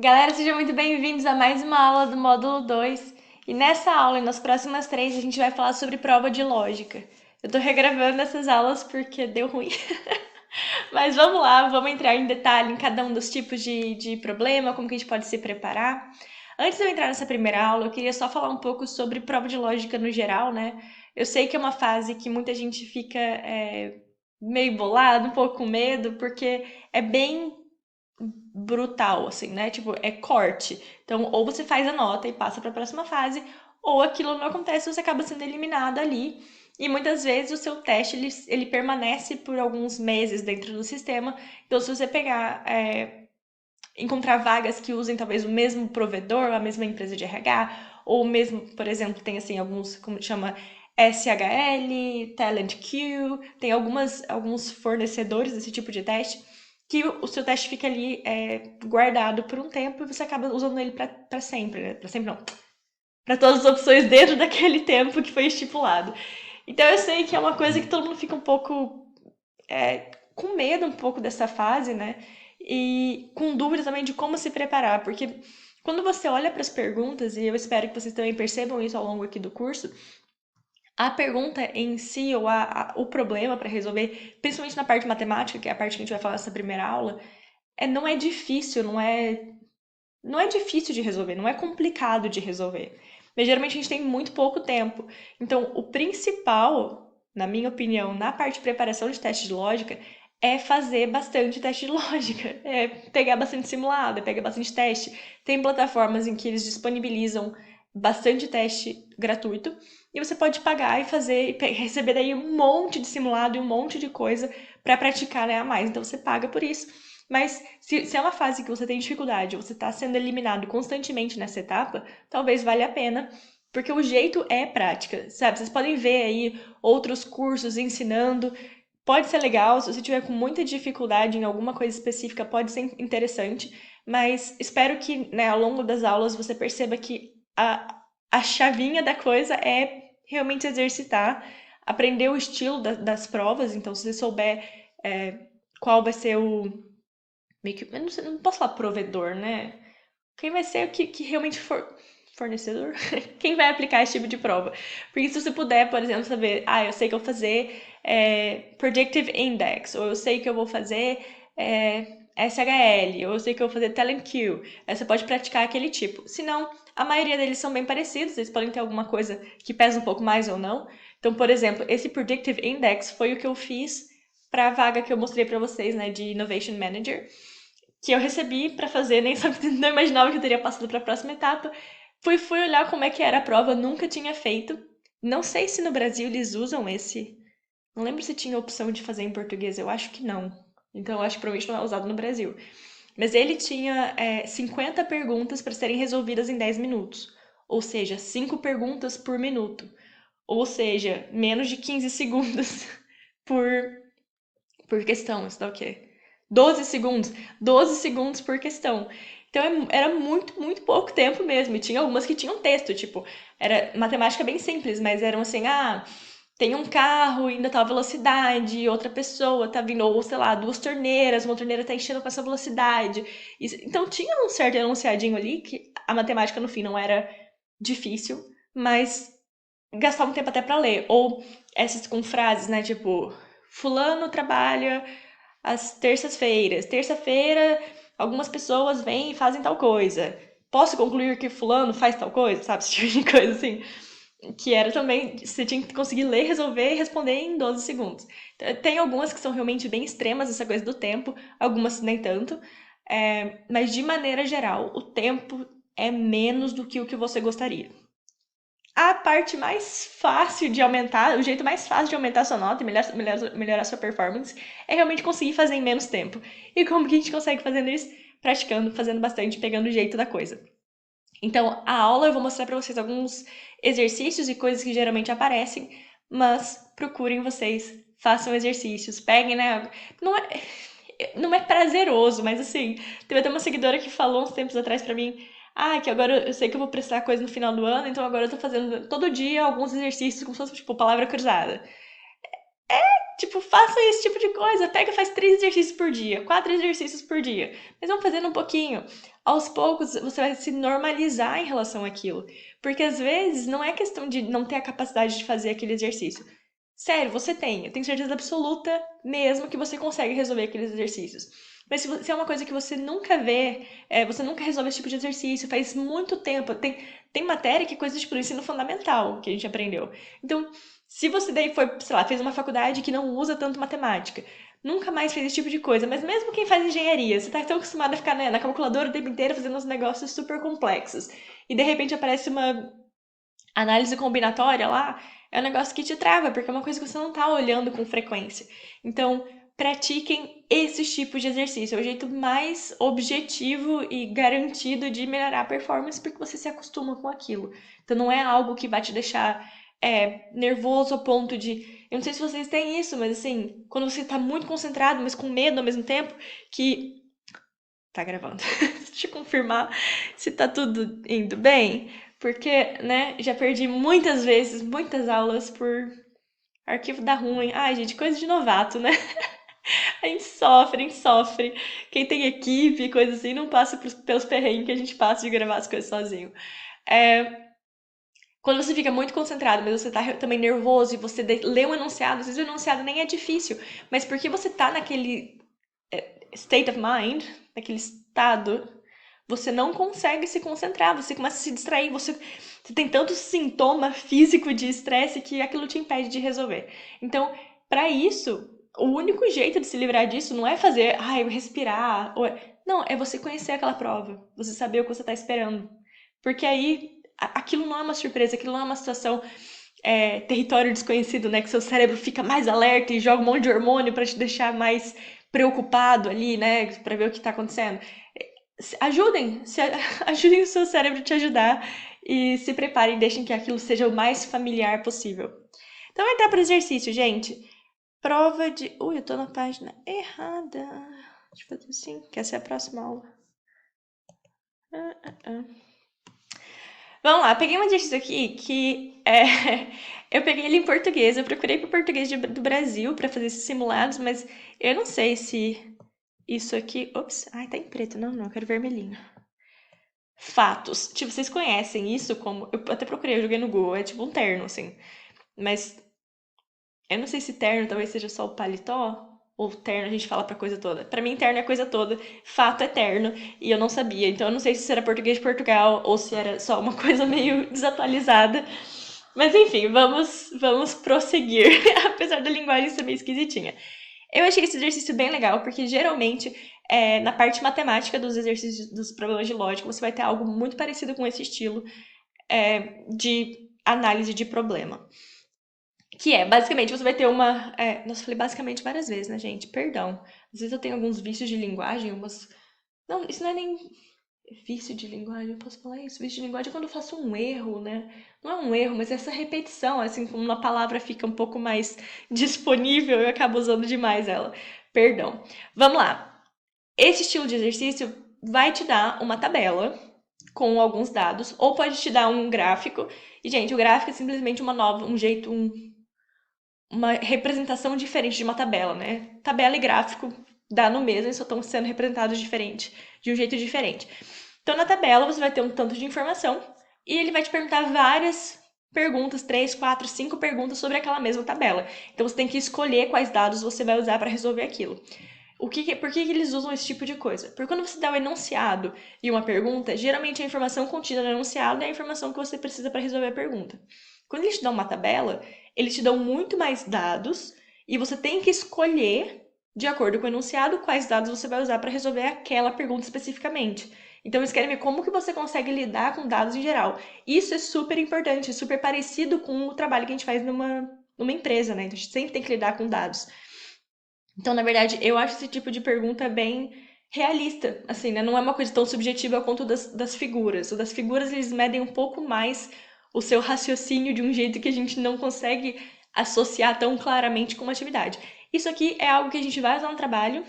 Galera, sejam muito bem-vindos a mais uma aula do módulo 2. E nessa aula e nas próximas três a gente vai falar sobre prova de lógica. Eu tô regravando essas aulas porque deu ruim. Mas vamos lá, vamos entrar em detalhe em cada um dos tipos de problema, como que a gente pode se preparar. Antes de eu entrar nessa primeira aula, eu queria só falar um pouco sobre prova de lógica no geral, né? Eu sei que é uma fase que muita gente fica meio bolado, um pouco com medo, porque é bem brutal, assim, né? Tipo, é corte. Então, ou você faz a nota e passa para a próxima fase, ou aquilo não acontece e você acaba sendo eliminado ali. E muitas vezes o seu teste ele permanece por alguns meses dentro do sistema. Então, se você pegar, encontrar vagas que usem talvez o mesmo provedor, a mesma empresa de RH, ou mesmo, por exemplo, tem assim alguns, como chama, SHL, Talent Queue, tem alguns fornecedores desse tipo de teste que o seu teste fica ali guardado por um tempo e você acaba usando ele para sempre, né? Para sempre não, para todas as opções dentro daquele tempo que foi estipulado. Então eu sei que é uma coisa que todo mundo fica um pouco com medo um pouco dessa fase, né? E com dúvida também de como se preparar, porque quando você olha para as perguntas, e eu espero que vocês também percebam isso ao longo aqui do curso, a pergunta em si, ou o problema para resolver, principalmente na parte matemática, que é a parte que a gente vai falar nessa primeira aula, não é difícil, não é difícil de resolver, não é complicado de resolver. Mas geralmente a gente tem muito pouco tempo. Então, o principal, na minha opinião, na parte de preparação de teste de lógica, é fazer bastante teste de lógica. É pegar bastante simulado, é pegar bastante teste. Tem plataformas em que eles disponibilizam bastante teste gratuito e você pode pagar e fazer e receber daí um monte de simulado e um monte de coisa para praticar, né, a mais. Então você paga por isso. Mas se é uma fase que você tem dificuldade, você está sendo eliminado constantemente nessa etapa, talvez valha a pena, porque o jeito é prática, sabe? Vocês podem ver aí outros cursos ensinando. Pode ser legal, se você tiver com muita dificuldade em alguma coisa específica, pode ser interessante, mas espero que, né, ao longo das aulas você perceba que a chavinha da coisa é realmente exercitar, aprender o estilo das provas, então se você souber qual vai ser o meio que, eu não, sei, não posso falar provedor, né? Quem vai ser o que realmente for fornecedor? Quem vai aplicar esse tipo de prova? Porque se você puder, por exemplo, saber, eu sei que eu vou fazer Predictive Index, ou eu sei que eu vou fazer SHL, ou eu sei que eu vou fazer Talent Queue, aí você pode praticar aquele tipo. Se não, a maioria deles são bem parecidos, eles podem ter alguma coisa que pesa um pouco mais ou não. Então, por exemplo, esse Predictive Index foi o que eu fiz para a vaga que eu mostrei para vocês, né, de Innovation Manager que eu recebi pra fazer, nem sabe, não imaginava que eu teria passado pra próxima etapa. Fui olhar como é que era a prova, nunca tinha feito. Não sei se no Brasil eles usam esse. Não lembro se tinha opção de fazer em português, eu acho que não. Então eu acho que provavelmente não é usado no Brasil. Mas ele tinha 50 perguntas para serem resolvidas em 10 minutos. Ou seja, 5 perguntas por minuto. Ou seja, menos de 15 segundos por, por questão. Isso dá o quê? 12 segundos. 12 segundos por questão. Então era muito, muito pouco tempo mesmo. E tinha algumas que tinham texto, tipo, era matemática bem simples, mas eram assim, tem um carro indo a tal velocidade, outra pessoa tá vindo, ou sei lá, duas torneiras, uma torneira tá enchendo com essa velocidade. Então tinha um certo enunciadinho ali, que a matemática no fim não era difícil, mas gastava um tempo até pra ler. Ou essas com frases, né, tipo, fulano trabalha às terças-feiras. Terça-feira, algumas pessoas vêm e fazem tal coisa. Posso concluir que fulano faz tal coisa, sabe? Esse tipo de coisa assim. Que era também, você tinha que conseguir ler, resolver e responder em 12 segundos. Tem algumas que são realmente bem extremas, essa coisa do tempo, algumas nem tanto. Mas de maneira geral, o tempo é menos do que o que você gostaria. A parte mais fácil de aumentar, o jeito mais fácil de aumentar a sua nota e melhorar a sua performance é realmente conseguir fazer em menos tempo. E como que a gente consegue fazendo isso? Praticando, fazendo bastante, pegando o jeito da coisa. Então, a aula eu vou mostrar para vocês alguns exercícios e coisas que geralmente aparecem, mas procurem vocês, façam exercícios, peguem, né? Não é, não é prazeroso, mas assim, teve até uma seguidora que falou uns tempos atrás pra mim, que agora eu sei que eu vou prestar coisa no final do ano, então agora eu tô fazendo todo dia alguns exercícios como se fosse, tipo, palavra cruzada. Tipo, façam esse tipo de coisa. Pega, faz 3 exercícios por dia, 4 exercícios por dia. Mas vamos fazendo um pouquinho. Aos poucos, você vai se normalizar em relação àquilo. Porque às vezes não é questão de não ter a capacidade de fazer aquele exercício. Sério, você tem. Eu tenho certeza absoluta mesmo que você consegue resolver aqueles exercícios. Mas se é uma coisa que você nunca vê, você nunca resolve esse tipo de exercício, faz muito tempo. Tem matéria que é coisa tipo do ensino fundamental que a gente aprendeu. Então, se você daí foi, sei lá, fez uma faculdade que não usa tanto matemática, nunca mais fez esse tipo de coisa, mas mesmo quem faz engenharia, você tá tão acostumado a ficar, né, na calculadora o tempo inteiro fazendo uns negócios super complexos, e de repente aparece uma análise combinatória lá, é um negócio que te trava, porque é uma coisa que você não tá olhando com frequência. Então, pratiquem esses tipos de exercício. É o jeito mais objetivo e garantido de melhorar a performance, porque você se acostuma com aquilo. Então, não é algo que vai te deixar nervoso ao ponto de. Eu não sei se vocês têm isso, mas assim, quando você tá muito concentrado, mas com medo ao mesmo tempo, que. Tá gravando. Deixa eu confirmar se tá tudo indo bem. Porque, né, já perdi muitas vezes, muitas aulas por arquivo dar ruim. Ai, gente, coisa de novato, né? A gente sofre, a gente sofre. Quem tem equipe, coisa assim, não passa pelos perrengues que a gente passa de gravar as coisas sozinho. Quando você fica muito concentrado, mas você tá também nervoso e você lê um enunciado, às vezes o enunciado nem é difícil, mas porque você tá naquele state of mind, naquele estado, você não consegue se concentrar, você começa a se distrair, você tem tanto sintoma físico de estresse que aquilo te impede de resolver. Então, para isso, o único jeito de se livrar disso não é fazer, respirar, não, é você conhecer aquela prova, você saber o que você tá esperando. Porque aí, aquilo não é uma surpresa, aquilo não é uma situação território desconhecido, né? Que seu cérebro fica mais alerta e joga um monte de hormônio para te deixar mais preocupado ali, né? Para ver o que tá acontecendo. Ajudem, ajudem o seu cérebro a te ajudar e se preparem, deixem que aquilo seja o mais familiar possível. Então, vai entrar para o exercício, gente. Prova de. Ui, eu tô na página errada. Deixa eu fazer assim, que essa é a próxima aula. Vamos lá, peguei um exercício aqui que eu peguei ele em português. Eu procurei para português do Brasil para fazer esses simulados, mas eu não sei se isso aqui. Ops, ai, tá em preto. Não, eu quero vermelhinho. Fatos. Tipo, vocês conhecem isso como. Eu até procurei, eu joguei no Google, é tipo um terno, assim. Mas eu não sei se terno talvez seja só o paletó, ou terno a gente fala pra coisa toda. Pra mim, terno é coisa toda, fato é terno, e eu não sabia. Então eu não sei se isso era português de Portugal ou se era só uma coisa meio desatualizada. Mas enfim, vamos prosseguir, apesar da linguagem ser meio esquisitinha. Eu achei esse exercício bem legal, porque geralmente na parte matemática dos exercícios dos problemas de lógica, você vai ter algo muito parecido com esse estilo de análise de problema. Que basicamente, você vai ter uma. Nossa, eu falei basicamente várias vezes, né, gente? Perdão. Às vezes eu tenho alguns vícios de linguagem, umas. Não, isso não é nem vício de linguagem, eu posso falar isso? Vício de linguagem é quando eu faço um erro, né? Não é um erro, mas essa repetição, assim, como uma palavra fica um pouco mais disponível, eu acabo usando demais ela. Perdão. Vamos lá. Esse estilo de exercício vai te dar uma tabela com alguns dados, ou pode te dar um gráfico. E, gente, o gráfico é simplesmente uma representação diferente de uma tabela, né? Tabela e gráfico dá no mesmo, só estão sendo representados diferente, de um jeito diferente. Então, na tabela, você vai ter um tanto de informação e ele vai te perguntar várias perguntas, 3, 4, 5 perguntas sobre aquela mesma tabela. Então, você tem que escolher quais dados você vai usar para resolver aquilo. Por que eles usam esse tipo de coisa? Porque quando você dá um enunciado e uma pergunta, geralmente a informação contida no enunciado é a informação que você precisa para resolver a pergunta. Quando eles te dão uma tabela, eles te dão muito mais dados e você tem que escolher, de acordo com o enunciado, quais dados você vai usar para resolver aquela pergunta especificamente. Então, eles querem ver como que você consegue lidar com dados em geral. Isso é super importante, é super parecido com o trabalho que a gente faz numa empresa, né? Então, a gente sempre tem que lidar com dados. Então, na verdade, eu acho esse tipo de pergunta bem realista, assim, né? Não é uma coisa tão subjetiva quanto das figuras. O das figuras, eles medem um pouco mais o seu raciocínio de um jeito que a gente não consegue associar tão claramente com uma atividade. Isso aqui é algo que a gente vai usar no trabalho,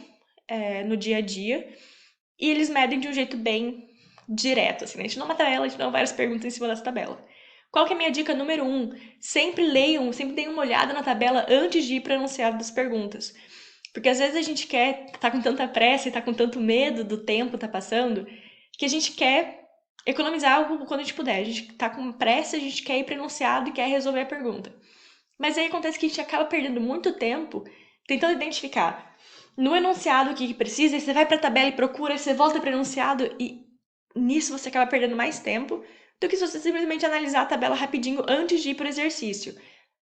no dia a dia, e eles medem de um jeito bem direto, assim, né? A gente não dá uma tabela, a gente dá várias perguntas em cima dessa tabela. Qual que é a minha dica número 1? Sempre leiam, sempre deem uma olhada na tabela antes de ir para o enunciado das perguntas. Porque às vezes a gente tá com tanta pressa e tá com tanto medo do tempo tá passando, que a gente quer economizar algo quando a gente puder. A gente tá com pressa, a gente quer ir para o enunciado e quer resolver a pergunta. Mas aí acontece que a gente acaba perdendo muito tempo tentando identificar no enunciado o que precisa, aí você vai para a tabela e procura, aí você volta para o enunciado e nisso você acaba perdendo mais tempo do que se você simplesmente analisar a tabela rapidinho antes de ir para o exercício.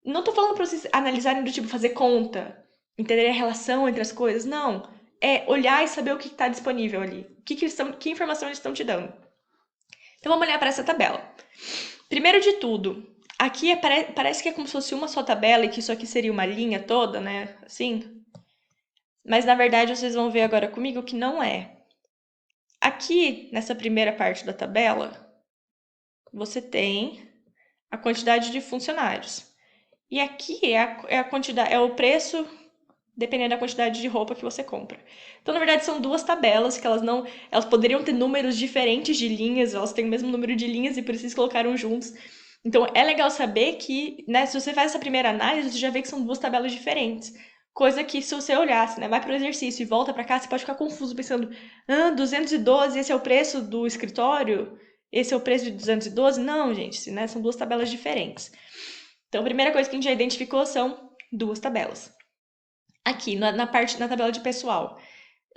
Não tô falando para vocês analisarem do tipo fazer conta, entender a relação entre as coisas, não. É olhar e saber o que está disponível ali, que informação eles estão te dando. Então vamos olhar para essa tabela. Primeiro de tudo, aqui parece que é como se fosse uma só tabela e que isso aqui seria uma linha toda, né? Assim. Mas na verdade vocês vão ver agora comigo que não é. Aqui, nessa primeira parte da tabela, você tem a quantidade de funcionários. E aqui é a quantidade, é o preço dependendo da quantidade de roupa que você compra. Então, na verdade, são duas tabelas que elas poderiam ter números diferentes de linhas, elas têm o mesmo número de linhas e por isso eles colocaram juntos. Então, é legal saber que, né, se você faz essa primeira análise, você já vê que são duas tabelas diferentes. Coisa que, se você olhasse, né, vai para o exercício e volta para cá, você pode ficar confuso pensando, 212, esse é o preço do escritório? Esse é o preço de 212? Não, gente, né, são duas tabelas diferentes. Então, a primeira coisa que a gente já identificou são duas tabelas. Aqui, na tabela de pessoal,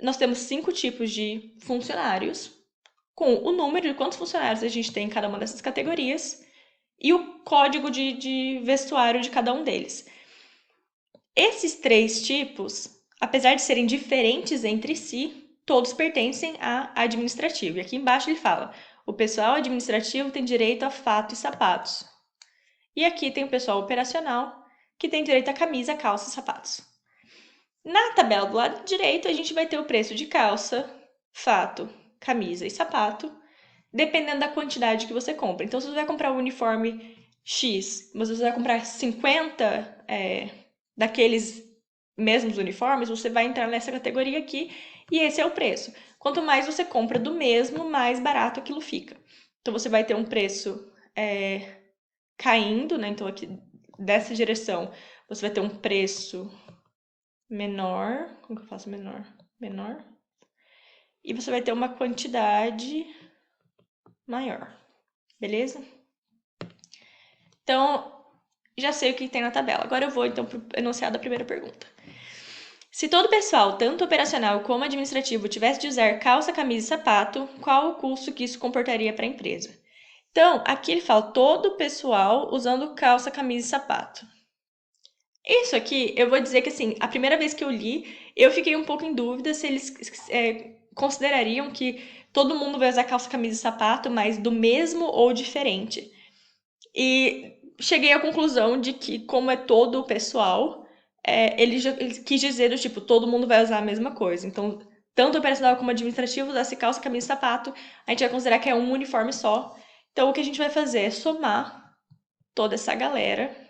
nós temos 5 tipos de funcionários, com o número de quantos funcionários a gente tem em cada uma dessas categorias e o código de vestuário de cada um deles. Esses 3 tipos, apesar de serem diferentes entre si, todos pertencem a administrativo. E aqui embaixo ele fala: o pessoal administrativo tem direito a fato e sapatos. E aqui tem o pessoal operacional, que tem direito a camisa, calça e sapatos. Na tabela do lado direito, a gente vai ter o preço de calça, fato, camisa e sapato, dependendo da quantidade que você compra. Então, se você vai comprar um uniforme X, mas você vai comprar 50 daqueles mesmos uniformes, você vai entrar nessa categoria aqui e esse é o preço. Quanto mais você compra do mesmo, mais barato aquilo fica. Então, você vai ter um preço caindo, né? Então, aqui dessa direção, você vai ter um preço menor. Como que eu faço menor? Menor. E você vai ter uma quantidade maior. Beleza? Então, já sei o que tem na tabela. Agora eu vou, então, para o enunciado da primeira pergunta. Se todo o pessoal, tanto operacional como administrativo, tivesse de usar calça, camisa e sapato, qual o custo que isso comportaria para a empresa? Então, aqui ele fala todo o pessoal usando calça, camisa e sapato. Isso aqui, eu vou dizer que, assim, a primeira vez que eu li, eu fiquei um pouco em dúvida se eles considerariam que todo mundo vai usar calça, camisa e sapato, mas do mesmo ou diferente. E cheguei à conclusão de que, como é todo o pessoal, ele quis dizer do tipo, todo mundo vai usar a mesma coisa. Então, tanto operacional como administrativo, usasse calça, camisa e sapato, a gente vai considerar que é um uniforme só. Então, o que a gente vai fazer é somar toda essa galera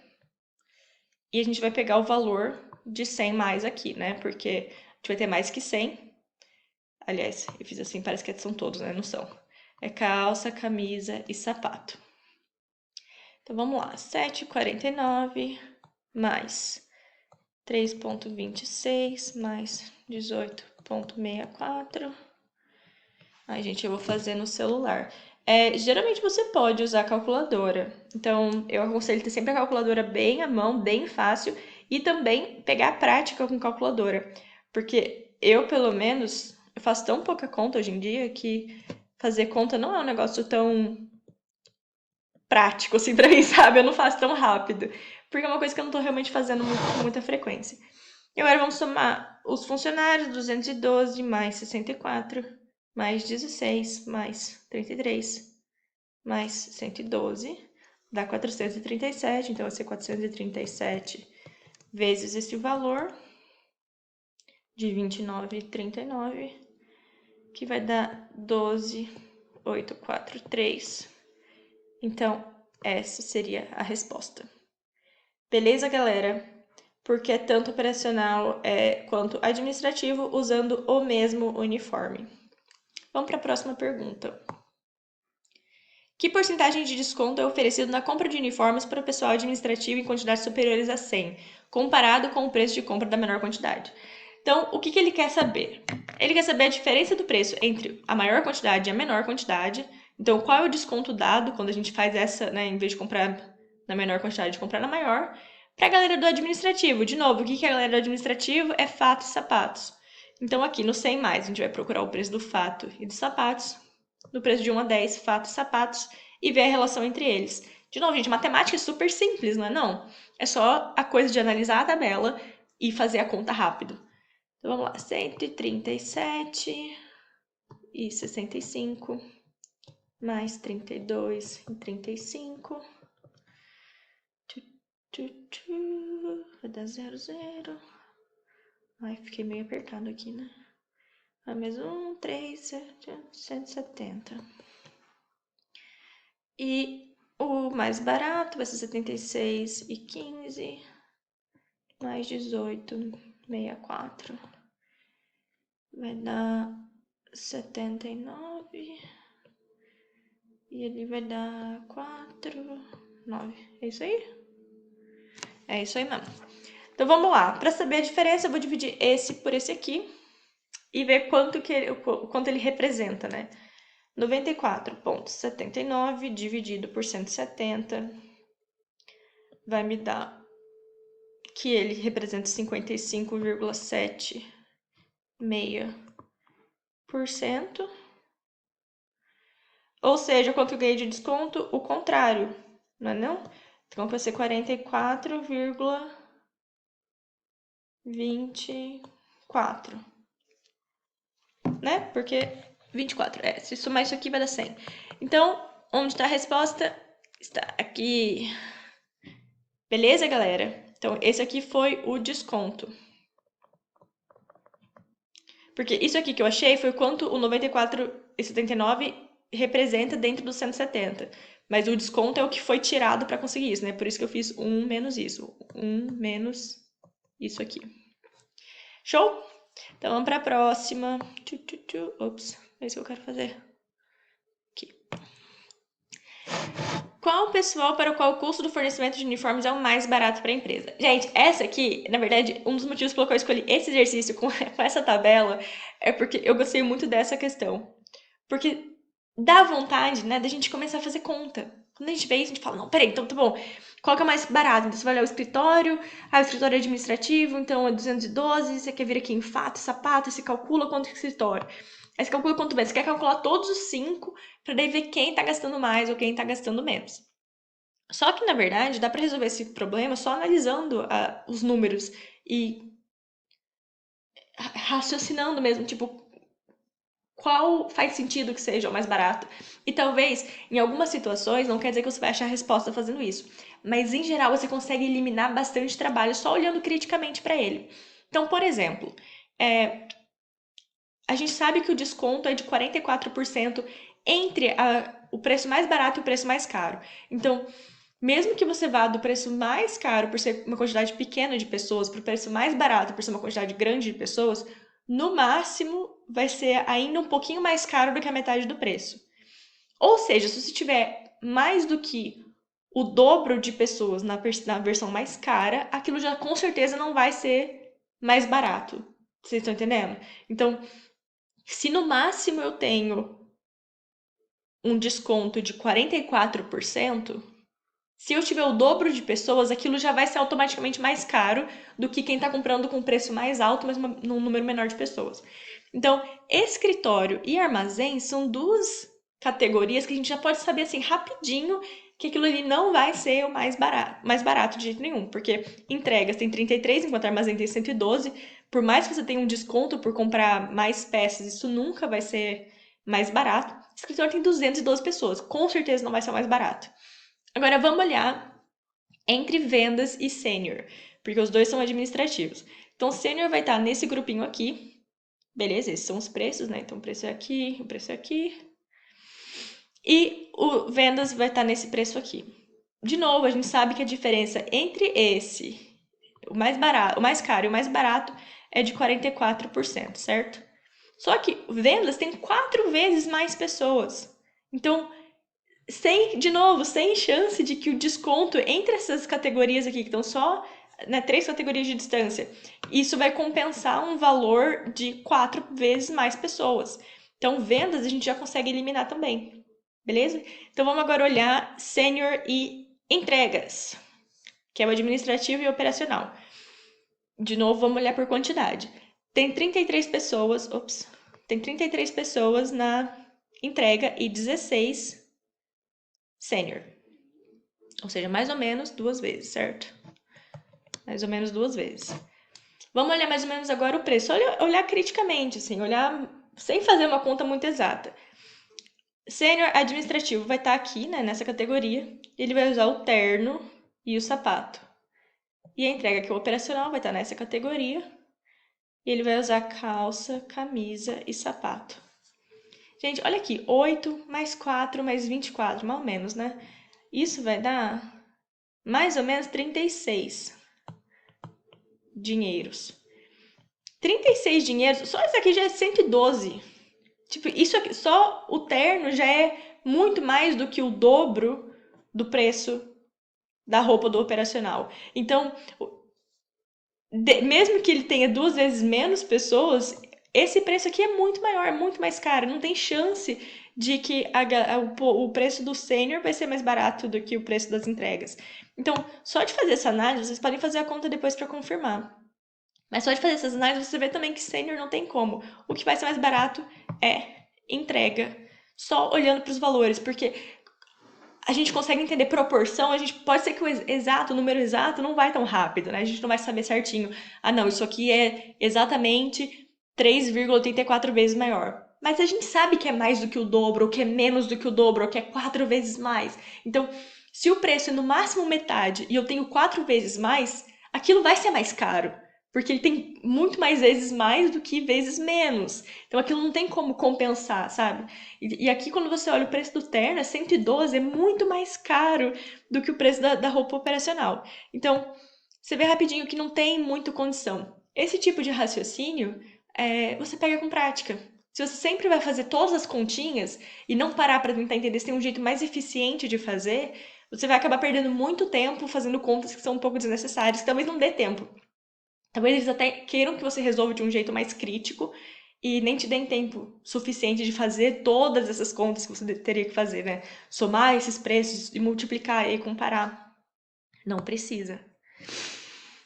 e a gente vai pegar o valor de 100 mais aqui, né? Porque a gente vai ter mais que 100. Aliás, eu fiz assim, parece que são todos, né? Não são. É calça, camisa e sapato. Então, vamos lá. 7,49 mais 3,26 mais 18,64. Ai, gente, eu vou fazer no celular. Geralmente você pode usar a calculadora. Então, eu aconselho ter sempre a calculadora bem à mão, bem fácil. E também pegar a prática com calculadora. Porque eu, pelo menos, eu faço tão pouca conta hoje em dia que fazer conta não é um negócio tão prático assim pra mim, sabe? Eu não faço tão rápido. Porque é uma coisa que eu não tô realmente fazendo com muita frequência. E agora vamos somar os funcionários, 212 mais 64, mais 16, mais 33, mais 112, dá 437, então vai ser 437 vezes esse valor de 29,39, que vai dar 12,843. Então, essa seria a resposta. Beleza, galera? Porque é tanto operacional quanto administrativo usando o mesmo uniforme. Vamos para a próxima pergunta. Que porcentagem de desconto é oferecido na compra de uniformes para o pessoal administrativo em quantidades superiores a 100, comparado com o preço de compra da menor quantidade? Então, o que ele quer saber? Ele quer saber a diferença do preço entre a maior quantidade e a menor quantidade. Então, qual é o desconto dado quando a gente faz essa, né, em vez de comprar na menor quantidade, de comprar na maior. Para a galera do administrativo, de novo, o que é a galera do administrativo? É fato e sapatos. Então, aqui no 100 mais, a gente vai procurar o preço do fato e dos sapatos, no preço de 1 a 10, fato e sapatos, e ver a relação entre eles. De novo, gente, matemática é super simples, não é não? É só a coisa de analisar a tabela e fazer a conta rápido. Então, vamos lá, 137 e 65, mais 32 e 35. Vai dar 0, 0. Ai, fiquei meio apertado aqui, né? Mais 1, 3, 170. E o mais barato vai ser 76 e 15, mais 18, 64. Vai dar 79. E ele vai dar 4, 9. É isso aí? É isso aí mesmo. Então vamos lá. Para saber a diferença, eu vou dividir esse por esse aqui e ver quanto ele representa, né? 94,79 dividido por 170 vai me dar que ele representa 55,76%. Ou seja, quanto eu ganhei de desconto? O contrário, não é não? Então vai ser 44,24, né? Porque 24, se somar isso aqui vai dar 100. Então, onde está a resposta? Está aqui. Beleza, galera? Então, esse aqui foi o desconto. Porque isso aqui que eu achei foi quanto o 94,79 representa dentro dos 170. Mas o desconto é o que foi tirado para conseguir isso, né? Por isso que eu fiz 1 menos isso. 1 menos isso aqui. Show? Então, vamos para a próxima. Ops, é isso que eu quero fazer. Aqui. Qual o pessoal para o qual o custo do fornecimento de uniformes é o mais barato para a empresa? Gente, essa aqui, na verdade, um dos motivos pelo qual eu escolhi esse exercício com essa tabela é porque eu gostei muito dessa questão. Porque dá vontade, né, da gente começar a fazer conta. Quando a gente vê isso, a gente fala, não, peraí, então tá bom. Qual que é o mais barato? Então você vai olhar o escritório, o escritório é administrativo, então é 212, você quer vir aqui em fato, sapato, você calcula quanto é o escritório. Aí você calcula quanto mais. Você quer calcular todos os 5 para daí ver quem tá gastando mais ou quem tá gastando menos. Só que, na verdade, dá para resolver esse problema só analisando os números e raciocinando mesmo, tipo, qual faz sentido que seja o mais barato. E talvez, em algumas situações, não quer dizer que você vai achar a resposta fazendo isso, mas em geral você consegue eliminar bastante trabalho só olhando criticamente para ele. Então, por exemplo, a gente sabe que o desconto é de 44% entre o preço mais barato e o preço mais caro. Então, mesmo que você vá do preço mais caro por ser uma quantidade pequena de pessoas para o preço mais barato por ser uma quantidade grande de pessoas, no máximo vai ser ainda um pouquinho mais caro do que a metade do preço. Ou seja, se você tiver mais do que o dobro de pessoas na versão mais cara, aquilo já com certeza não vai ser mais barato. Vocês estão entendendo? Então, se no máximo eu tenho um desconto de 44%, se eu tiver o dobro de pessoas, aquilo já vai ser automaticamente mais caro do que quem está comprando com preço mais alto, mas num número menor de pessoas. Então, escritório e armazém são duas categorias que a gente já pode saber assim rapidinho que aquilo ali não vai ser o mais barato de jeito nenhum, porque entregas tem 33, enquanto armazém tem 112. Por mais que você tenha um desconto por comprar mais peças, isso nunca vai ser mais barato. Escritório tem 212 pessoas, com certeza não vai ser o mais barato. Agora vamos olhar entre vendas e sênior, porque os dois são administrativos. Então, sênior vai estar nesse grupinho aqui. Beleza, esses são os preços, né? Então, o preço é aqui, o preço é aqui. E o vendas vai estar nesse preço aqui. De novo, a gente sabe que a diferença entre o mais barato, o mais caro e o mais barato é de 44%, certo? Só que vendas tem 4 vezes mais pessoas. Então, de novo, sem chance de que o desconto entre essas categorias aqui, que estão só, né, 3 categorias de distância, isso vai compensar um valor de 4 vezes mais pessoas. Então, vendas a gente já consegue eliminar também, beleza? Então, vamos agora olhar sênior e entregas, que é o administrativo e operacional. De novo, vamos olhar por quantidade. Tem 33 pessoas, tem 33 pessoas na entrega e 16 sênior. Ou seja, mais ou menos 2 vezes, certo? Mais ou menos 2 vezes. Vamos olhar mais ou menos agora o preço. Olhar criticamente, assim, olhar sem fazer uma conta muito exata. Sênior administrativo vai estar aqui, né, nessa categoria. Ele vai usar o terno e o sapato. E a entrega, que é o operacional, vai estar nessa categoria. E ele vai usar calça, camisa e sapato. Gente, olha aqui, 8 mais 4 mais 24, mais ou menos, né? Isso vai dar mais ou menos 36 dinheiros. 36 dinheiros, só isso aqui já é 112. Tipo, isso aqui, só o terno já é muito mais do que o dobro do preço da roupa do operacional. Então, mesmo que ele tenha 2 vezes menos pessoas, esse preço aqui é muito maior, é muito mais caro. Não tem chance de que o preço do sênior vai ser mais barato do que o preço das entregas. Então, só de fazer essa análise, vocês podem fazer a conta depois para confirmar. Mas só de fazer essas análises, você vê também que sênior não tem como. O que vai ser mais barato é entrega. Só olhando para os valores, porque a gente consegue entender proporção, a gente pode ser que o número exato não vai tão rápido, né? A gente não vai saber certinho. Ah, não, isso aqui é exatamente 3,84 vezes maior. Mas a gente sabe que é mais do que o dobro, ou que é menos do que o dobro, ou que é 4 vezes mais. Então, se o preço é no máximo metade e eu tenho 4 vezes mais, aquilo vai ser mais caro. Porque ele tem muito mais vezes mais do que vezes menos. Então aquilo não tem como compensar, sabe? E aqui, quando você olha o preço do terno, é 112, é muito mais caro do que o preço da roupa operacional. Então, você vê rapidinho que não tem muito condição. Esse tipo de raciocínio, você pega com prática. Se você sempre vai fazer todas as continhas e não parar para tentar entender se tem um jeito mais eficiente de fazer, você vai acabar perdendo muito tempo fazendo contas que são um pouco desnecessárias, que talvez não dê tempo. Talvez eles até queiram que você resolva de um jeito mais crítico e nem te deem tempo suficiente de fazer todas essas contas que você teria que fazer, né? Somar esses preços e multiplicar e comparar. Não precisa.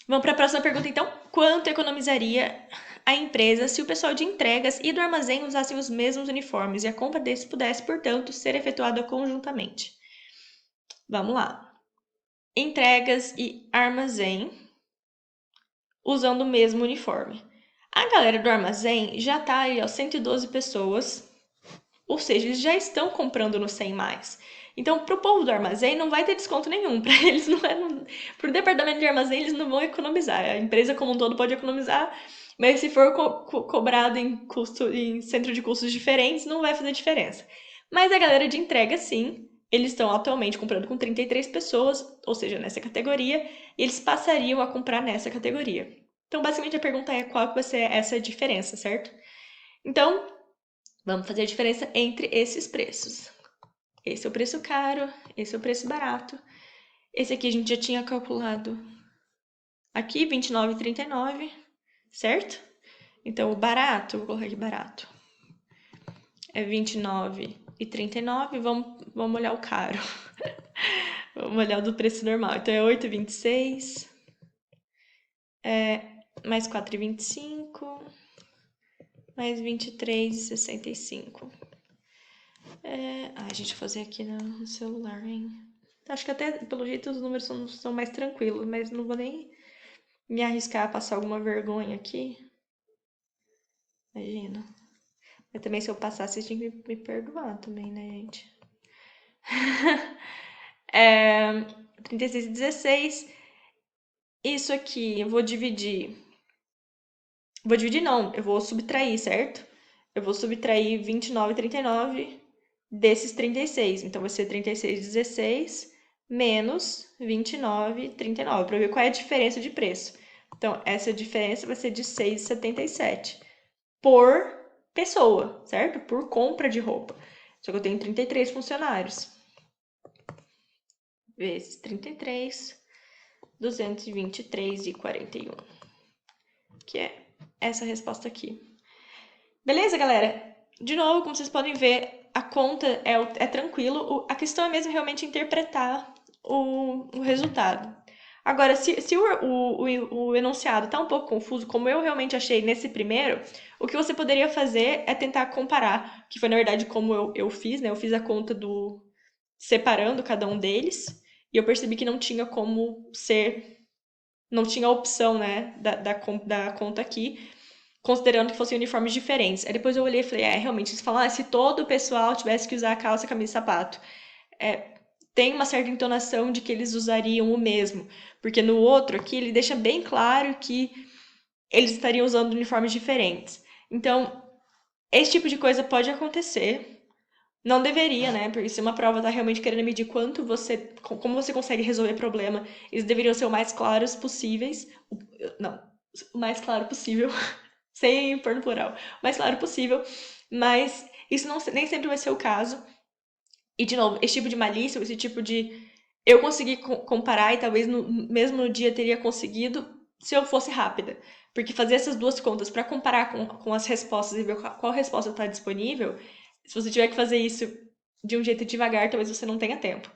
Vamos para a próxima pergunta, então. Quanto economizaria a empresa se o pessoal de entregas e do armazém usassem os mesmos uniformes e a compra desses pudesse, portanto, ser efetuada conjuntamente? Vamos lá. Entregas e armazém usando o mesmo uniforme. A galera do armazém já tá aí, ó, 112 pessoas, ou seja, eles já estão comprando no 100 mais. Então, pro povo do armazém não vai ter desconto nenhum, para eles não é, pro departamento de armazém eles não vão economizar. A empresa como um todo pode economizar, mas se for cobrado em centro de custos diferentes, não vai fazer diferença. Mas a galera de entrega, sim, eles estão atualmente comprando com 33 pessoas, ou seja, nessa categoria, e eles passariam a comprar nessa categoria. Então, basicamente, a pergunta é qual que vai ser essa diferença, certo? Então, vamos fazer a diferença entre esses preços. Esse é o preço caro, esse é o preço barato. Esse aqui a gente já tinha calculado aqui, R$ 29,39, certo? Então, o barato, vou colocar aqui barato, é R$ 29,39. Vamos olhar o caro. Vamos olhar o do preço normal. Então, é R$ 8,26, mais R$ 4,25, mais R$ 23,65. Gente, vou fazer aqui no celular, hein? Acho que até, pelo jeito, os números são mais tranquilos, mas não vou nem me arriscar a passar alguma vergonha aqui. Imagina. Mas também, se eu passar, vocês tinham que me perdoar também, né, gente? 36,16. Isso aqui eu vou dividir. Vou dividir, não, eu vou subtrair, certo? Eu vou subtrair 29,39 desses 36. Então, vai ser 36,16 menos 29,39, para ver qual é a diferença de preço. Então, essa diferença vai ser de 6,77 por pessoa, certo? Por compra de roupa. Só que eu tenho 33 funcionários. vezes 33, 223,41. Que é essa resposta aqui. Beleza, galera? De novo, como vocês podem ver, a conta é tranquilo. A questão é mesmo realmente interpretar o resultado. Agora, se o enunciado está um pouco confuso, como eu realmente achei nesse primeiro, o que você poderia fazer é tentar comparar, que foi na verdade como eu fiz, né? Eu fiz a conta separando cada um deles, e eu percebi que não tinha como não tinha opção, né, da conta aqui, considerando que fossem uniformes diferentes. Aí depois eu olhei e falei, realmente, eles falam, se todo o pessoal tivesse que usar calça, camisa e sapato. Tem uma certa entonação de que eles usariam o mesmo, porque no outro aqui ele deixa bem claro que eles estariam usando uniformes diferentes. Então, esse tipo de coisa pode acontecer. Não deveria, né? Porque se uma prova está realmente querendo medir como você consegue resolver problema, eles deveriam ser o mais claros possíveis. Não, o mais claro possível, sem pôr no plural. O mais claro possível, mas isso nem sempre vai ser o caso. E, de novo, esse tipo de malícia, esse tipo de. Eu consegui comparar e talvez mesmo no dia teria conseguido se eu fosse rápida. Porque fazer essas duas contas para comparar com as respostas e ver qual resposta está disponível, se você tiver que fazer isso de um jeito devagar, talvez você não tenha tempo.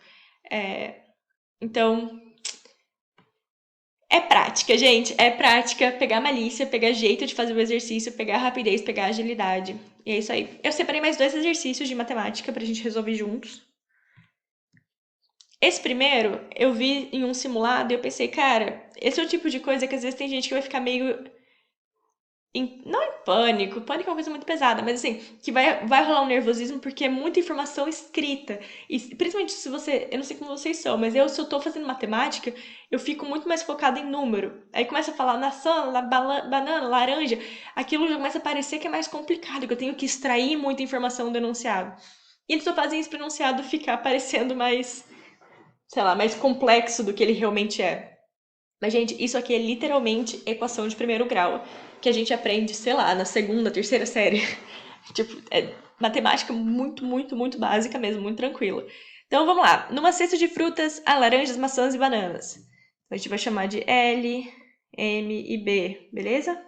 Então, é prática, gente. É prática pegar malícia, pegar jeito de fazer o exercício, pegar rapidez, pegar agilidade. E é isso aí. Eu separei mais 2 exercícios de matemática pra gente resolver juntos. Esse primeiro, eu vi em um simulado e eu pensei, cara, esse é o tipo de coisa que às vezes tem gente que vai ficar meio. Não em pânico, pânico é uma coisa muito pesada, mas assim, que vai rolar um nervosismo porque é muita informação escrita. E principalmente se você. Eu não sei como vocês são, mas se eu tô fazendo matemática, eu fico muito mais focada em número. Aí começa a falar maçã, banana, laranja, aquilo já começa a parecer que é mais complicado, que eu tenho que extrair muita informação do enunciado. E eles só fazem isso pro enunciado ficar parecendo mais, sei lá, mais complexo do que ele realmente é. Mas, gente, isso aqui é literalmente equação de primeiro grau, que a gente aprende, sei lá, na segunda, terceira série. Tipo, é matemática muito, muito, muito básica mesmo, muito tranquila. Então, vamos lá. Numa cesta de frutas, há laranjas, maçãs e bananas. Então, a gente vai chamar de L, M e B, beleza?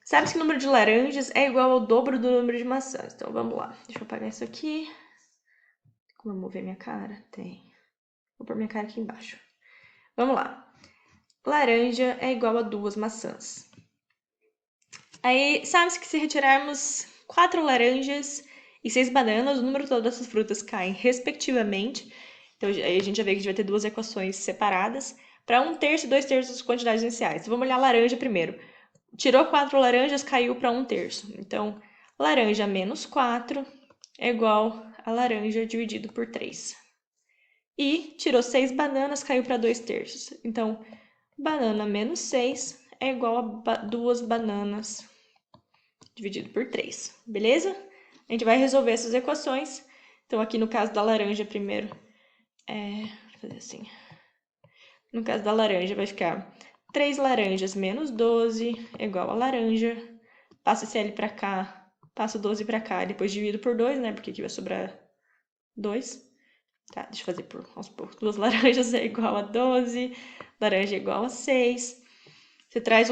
Sabe que o número de laranjas é igual ao dobro do número de maçãs. Então, vamos lá. Deixa eu apagar isso aqui. Como eu mover minha cara? Tem. Vou pôr minha cara aqui embaixo. Vamos lá. Laranja é igual a 2 maçãs. Aí, sabe-se que se retirarmos 4 laranjas e 6 bananas, o número todo dessas frutas cai respectivamente. Então, aí a gente já vê que a gente vai ter duas equações separadas para 1/3 e 2/3 das quantidades iniciais. Então, vamos olhar a laranja primeiro. Tirou 4 laranjas, caiu para 1/3. Então, laranja menos 4 é igual a laranja dividido por 3. E tirou 6 bananas, caiu para 2/3. Então, banana menos 6 é igual a 2 bananas dividido por 3, beleza? A gente vai resolver essas equações. Então, aqui no caso da laranja primeiro, vou fazer assim. No caso da laranja vai ficar 3 laranjas menos 12 é igual a laranja. Passa esse L pra cá, passa o 12 pra cá, depois divido por 2, né? Porque aqui vai sobrar 2. Tá, deixa eu fazer aos poucos. 2 laranjas é igual a 12, laranja é igual a 6. Você traz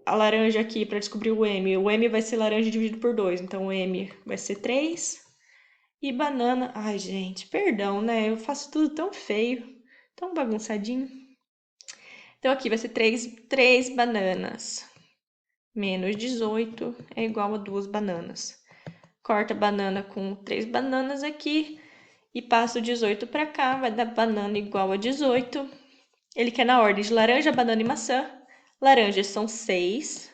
a laranja aqui para descobrir o M. O M vai ser laranja dividido por 2. Então, o M vai ser 3. E banana... Ai, gente, perdão, né? Eu faço tudo tão feio. Tão bagunçadinho. Então, aqui vai ser 3 bananas. Menos 18 é igual a 2 bananas. Corta a banana com 3 bananas aqui. E passa o 18 para cá. Vai dar banana igual a 18. Ele quer na ordem de laranja, banana e maçã. Laranjas são 6,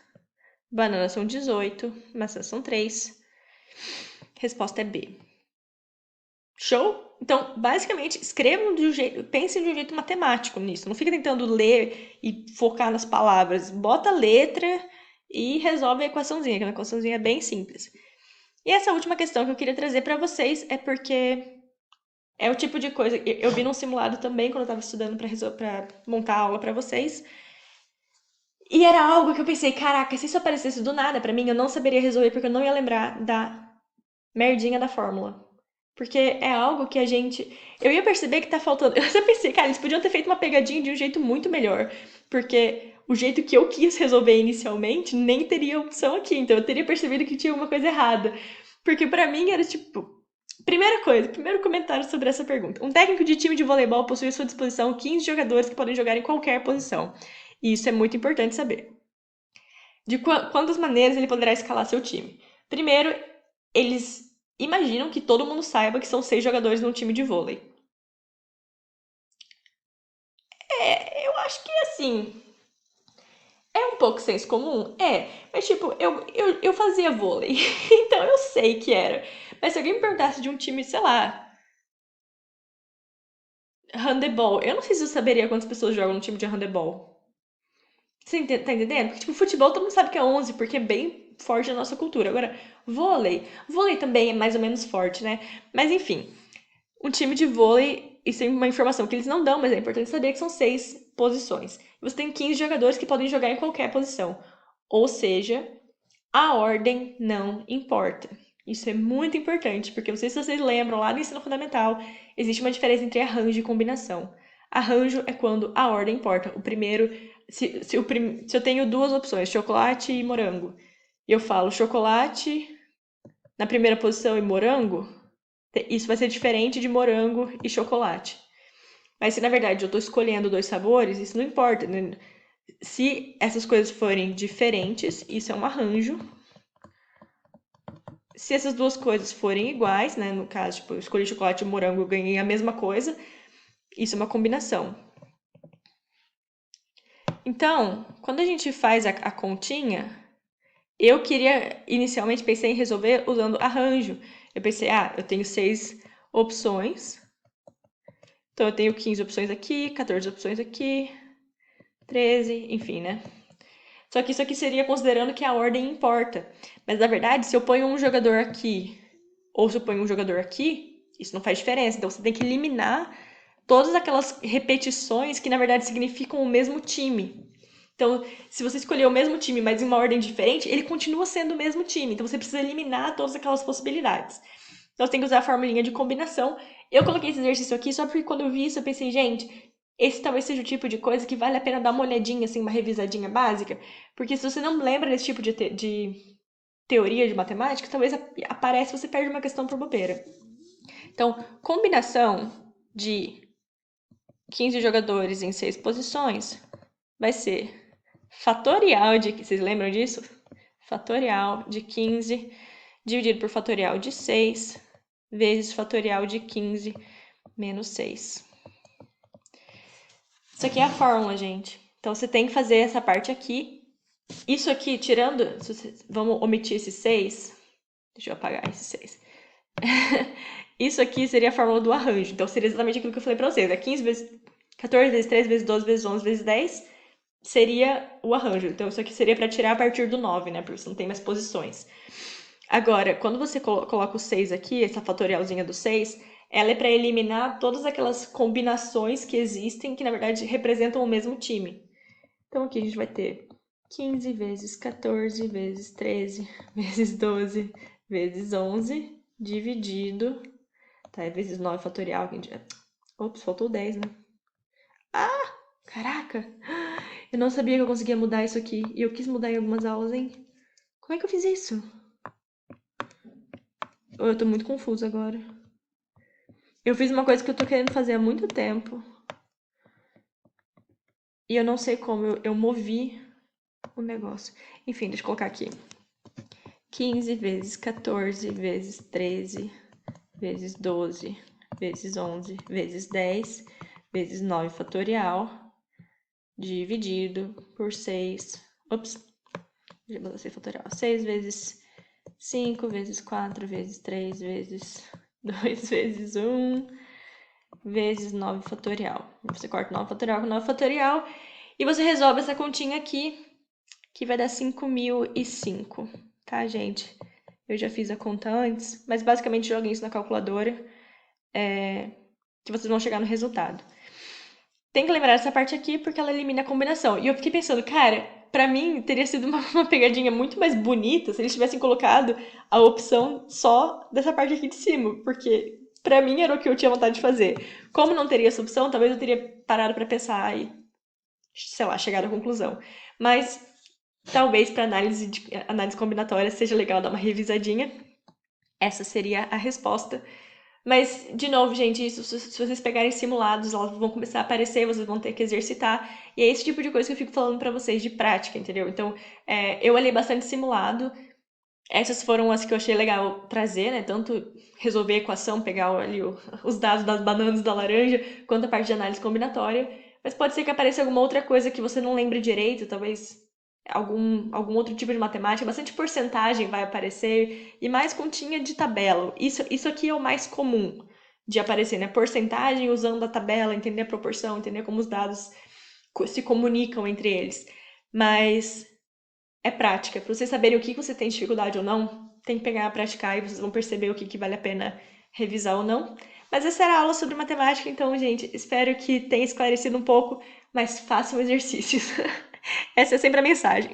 bananas são 18, maçãs são 3. Resposta é B. Show? Então, basicamente, escrevam de um jeito, pensem de um jeito matemático nisso. Não fica tentando ler e focar nas palavras. Bota a letra e resolve a equaçãozinha, que a equaçãozinha é bem simples. E essa última questão que eu queria trazer para vocês é porque é o tipo de coisa... Eu vi num simulado também, quando eu estava estudando para montar a aula para vocês. E era algo que eu pensei, caraca, se isso aparecesse do nada pra mim, eu não saberia resolver porque eu não ia lembrar da merdinha da fórmula. Porque é algo que a gente. Eu ia perceber que tá faltando. Eu até pensei, cara, eles podiam ter feito uma pegadinha de um jeito muito melhor. Porque o jeito que eu quis resolver inicialmente nem teria opção aqui. Então eu teria percebido que tinha uma coisa errada. Porque pra mim era tipo. Primeira coisa, primeiro comentário sobre essa pergunta. Um técnico de time de voleibol possui à sua disposição 15 jogadores que podem jogar em qualquer posição. E isso é muito importante saber. De quantas maneiras ele poderá escalar seu time? Primeiro, eles imaginam que todo mundo saiba que são 6 jogadores num time de vôlei. Eu acho que assim. É um pouco senso comum? É. Mas, tipo, eu fazia vôlei. Então eu sei que era. Mas se alguém me perguntasse de um time, sei lá, handebol, eu não sei se eu saberia quantas pessoas jogam no time de handebol. Você tá entendendo? Porque, tipo, futebol todo mundo sabe que é 11, porque é bem forte na nossa cultura. Agora, vôlei. Vôlei também é mais ou menos forte, né? Mas, enfim. Um time de vôlei, isso é uma informação que eles não dão, mas é importante saber que são 6 posições. Você tem 15 jogadores que podem jogar em qualquer posição. Ou seja, a ordem não importa. Isso é muito importante, porque não sei se vocês lembram, lá no ensino fundamental, existe uma diferença entre arranjo e combinação. Arranjo é quando a ordem importa. O primeiro, se eu tenho duas opções, chocolate e morango, e eu falo chocolate na primeira posição e morango, isso vai ser diferente de morango e chocolate. Mas se na verdade eu estou escolhendo dois sabores, isso não importa. Né? Se essas coisas forem diferentes, isso é um arranjo. Se essas duas coisas forem iguais, né? No caso, tipo, eu escolhi chocolate e morango, eu ganhei a mesma coisa, isso é uma combinação. Então, quando a gente faz a continha, eu queria, inicialmente, pensei em resolver usando arranjo. Eu pensei, eu tenho 6 opções. Então, eu tenho 15 opções aqui, 14 opções aqui, 13, enfim, né? Só que isso aqui seria considerando que a ordem importa. Mas, na verdade, se eu ponho um jogador aqui ou se eu ponho um jogador aqui, isso não faz diferença. Então, você tem que eliminar todas aquelas repetições que, na verdade, significam o mesmo time. Então, se você escolher o mesmo time, mas em uma ordem diferente, ele continua sendo o mesmo time. Então, você precisa eliminar todas aquelas possibilidades. Então, você tem que usar a formulinha de combinação. Eu coloquei esse exercício aqui só porque quando eu vi isso, eu pensei, gente, esse talvez seja o tipo de coisa que vale a pena dar uma olhadinha, assim, uma revisadinha básica. Porque se você não lembra desse tipo de teoria de matemática, talvez aparece e você perde uma questão por bobeira. Então, combinação de 15 jogadores em 6 posições vai ser fatorial de... Vocês lembram disso? Fatorial de 15 dividido por fatorial de 6 vezes fatorial de 15 menos 6. Isso aqui é a fórmula, gente. Então, você tem que fazer essa parte aqui. Isso aqui, tirando... Vamos omitir esse 6. Deixa eu apagar esse 6. Isso aqui seria a fórmula do arranjo. Então, seria exatamente aquilo que eu falei pra vocês. 15 vezes 14 vezes 3 vezes 12 vezes 11 vezes 10 seria o arranjo. Então, isso aqui seria para tirar a partir do 9, né? Porque você não tem mais posições. Agora, quando você coloca o 6 aqui, essa fatorialzinha do 6, ela é para eliminar todas aquelas combinações que existem, que na verdade representam o mesmo time. Então, aqui a gente vai ter 15 vezes 14 vezes 13 vezes 12 vezes 11 dividido... Tá, é vezes 9 fatorial. Ops, faltou 10, né? Caraca! Eu não sabia que eu conseguia mudar isso aqui. E eu quis mudar em algumas aulas, hein? Como é que eu fiz isso? Eu tô muito confusa agora. Eu fiz uma coisa que eu tô querendo fazer há muito tempo. E eu não sei como. Eu movi o negócio. Enfim, deixa eu colocar aqui. 15 vezes 14 vezes 13 vezes 12 vezes 11 vezes 10 vezes 9 fatorial dividido por 6. Ops, já botei fatorial. 6 vezes 5 vezes 4 vezes 3 vezes 2 vezes 1 vezes 9 fatorial. Você corta 9 fatorial com 9 fatorial e você resolve essa continha aqui, que vai dar 5.005, tá, gente? Eu já fiz a conta antes, mas basicamente joguem isso na calculadora, que vocês vão chegar no resultado. Tem que lembrar essa parte aqui porque ela elimina a combinação. E eu fiquei pensando, cara, pra mim teria sido uma pegadinha muito mais bonita se eles tivessem colocado a opção só dessa parte aqui de cima. Porque Pra mim era o que eu tinha vontade de fazer. Como não teria essa opção, talvez eu teria parado pra pensar e, sei lá, chegar à conclusão. Mas talvez para análise combinatória seja legal dar uma revisadinha. Essa seria a resposta. Mas, de novo, gente, isso, se vocês pegarem simulados, elas vão começar a aparecer, vocês vão ter que exercitar. E é esse tipo de coisa que eu fico falando pra vocês de prática, entendeu? Então, eu olhei bastante simulado. Essas foram as que eu achei legal trazer, né? Tanto resolver a equação, pegar ali os dados das bananas e da laranja, quanto a parte de análise combinatória. Mas pode ser que apareça alguma outra coisa que você não lembre direito, talvez algum outro tipo de matemática. Bastante porcentagem vai aparecer e mais continha de tabela. Isso aqui é o mais comum de aparecer, né? Porcentagem usando a tabela, entender a proporção, entender como os dados se comunicam entre eles. Mas é prática. Para vocês saberem o que você tem dificuldade ou não, tem que pegar a praticar e vocês vão perceber o que vale a pena revisar ou não. Mas essa era a aula sobre matemática, então, gente, espero que tenha esclarecido um pouco, mas façam exercícios. Essa é sempre a mensagem.